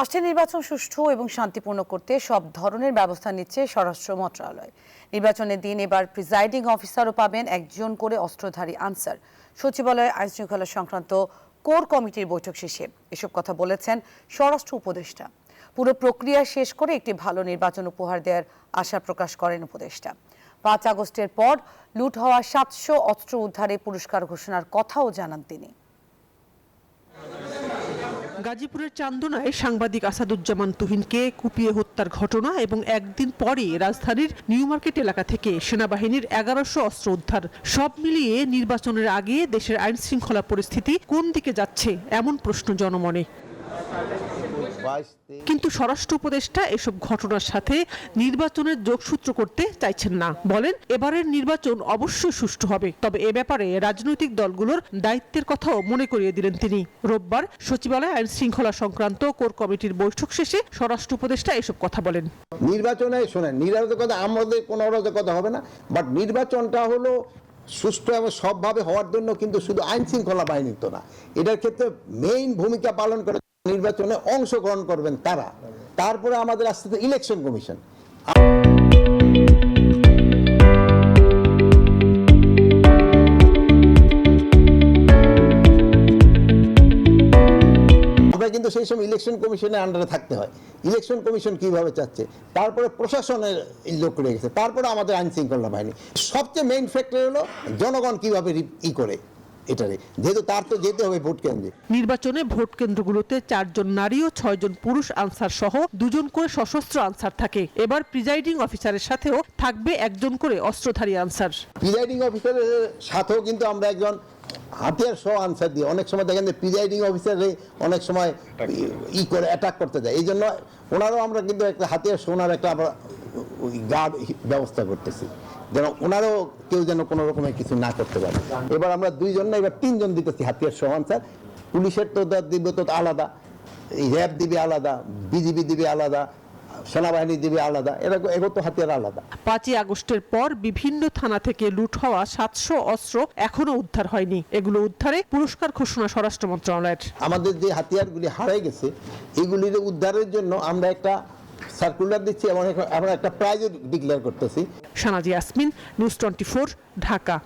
আসছে নির্বাচন সুষ্ঠু এবং শান্তিপূর্ণ করতে সব ধরনের ব্যবস্থা নিচ্ছে স্বরাষ্ট্র মন্ত্রণালয়। নির্বাচনের দিন এবার প্রিজাইডিং অফিসারও পাবেন একজন করে অস্ত্রধারী আনসার। সচিবালয়ে আইনশৃঙ্খলা সংক্রান্ত কোর কমিটির বৈঠক শেষে এসব কথা বলেছেন স্বরাষ্ট্র উপদেষ্টা। পুরো প্রক্রিয়া শেষ করে একটি ভালো নির্বাচন উপহার দেওয়ার আশা প্রকাশ করেন উপদেষ্টা। 5 আগস্টের পর লুট হওয়া 700 অস্ত্র উদ্ধারে পুরস্কার ঘোষণার কথাও জানান তিনি। গাজীপুরের চান্দনায় সাংবাদিক আসাদুজ্জামান তুহিনকে কুপিয়ে হত্যার ঘটনা এবং একদিন পরে রাজধানীর নিউ মার্কেট এলাকা থেকে সেনাবাহিনীর 1100 অস্ত্র উদ্ধার, সব মিলিয়ে নির্বাচনের আগে দেশের আইন শৃঙ্খলা পরিস্থিতি কোন দিকে যাচ্ছে এমন প্রশ্ন জনমনে। কিন্তু স্বরাষ্ট্র উপদেষ্টা এসব ঘটনার সাথে নির্বাচনের যোগসূত্র করতে চাইছেন না। বলেন এবারের নির্বাচন অবশ্যই সুষ্ঠু হবে, তবে এ ব্যাপারে রাজনৈতিক দলগুলোর দায়িত্বের কথাও মনে করিয়ে দিলেন তিনি। রোববার সচিবালয়ে আইন শৃঙ্খলা সংক্রান্ত কোর কমিটির বৈঠক শেষে স্বরাষ্ট্র উপদেষ্টা এসব কথা বলেন। নির্বাচনে শোনেন, নিরাপত্তা আমাদের কোনো অরাজকতা হবে না, বাট নির্বাচনটা হলো সুষ্ঠু এবং সবভাবে হওয়ার জন্য কিন্তু শুধু আইন শৃঙ্খলা বাহিনী তো না, এটার ক্ষেত্রে মেইন ভূমিকা পালন করে নির্বাচনে অংশগ্রহণ করবেন তারা। তারপরে আমাদের আসছে ইলেকশন কমিশন। আমরা কিন্তু সেই সময় ইলেকশন কমিশনের আন্ডারে থাকতে হয়। ইলেকশন কমিশন কিভাবে চাচ্ছে, তারপরে প্রশাসনের লোক রয়ে গেছে, তারপরে আমাদের আইন শৃঙ্খলা বাহিনী। সবচেয়ে মেইন ফ্যাক্টর হলো জনগণ কিভাবে করে এটারে, যেহেতু তার তো যেতে হবে ভোট কেন্দ্রে। নির্বাচনে ভোট কেন্দ্রগুলোতে 4 জন নারী ও 6 জন পুরুষ আনসার সহ 2 জন করে সশস্ত্র আনসার থাকে। এবার প্রিজাইডিং অফিসারের সাথেও থাকবে একজন করে অস্ত্রধারী আনসার। প্রিজাইডিং অফিসারের সাথেও কিন্তু আমরা একজন হাতিয়ার সহ আনসার দিয়ে, অনেক সময় দেখেন যে প্রিজাইডিং অফিসারে অনেক সময় করে অ্যাটাক করতে যায়, এই জন্য ওনারও আমরা কিন্তু একটা হাতিয়ার সহ ওনার একটা গার্ড ব্যবস্থা করতেছি, যেন ওনারও কেউ যেন কোনো রকমের কিছু না করতে পারে। এবার আমরা 2 জন না, এবার 3 জন দিতেছি হাতিয়ার সহ আনসার। পুলিশের তো দিবে তো আলাদা, র্যাব দিবে আলাদা, বিজিবি দিবে আলাদা, সেনাবাহিনী দিবে আলাদা, এগুলো তো হাতিয়ার আলাদা। 5 আগস্টের পর বিভিন্ন থানা থেকে লুট হওয়া 700 অস্ত্র এখনো উদ্ধার হয়নি। এগুলো উদ্ধারে পুরস্কার ঘোষণা স্বরাষ্ট্র মন্ত্রণালয়ের। আমাদের যে হাতিয়ারগুলি হারিয়ে গেছে এগুলির উদ্ধারের জন্য আমরা একটা সার্কুলার দিচ্ছি এবং আমরা একটা প্রাইজও ডিক্লেয়ার করতেছি। শানাজি ইয়াসমিন, নিউজ 24, ঢাকা।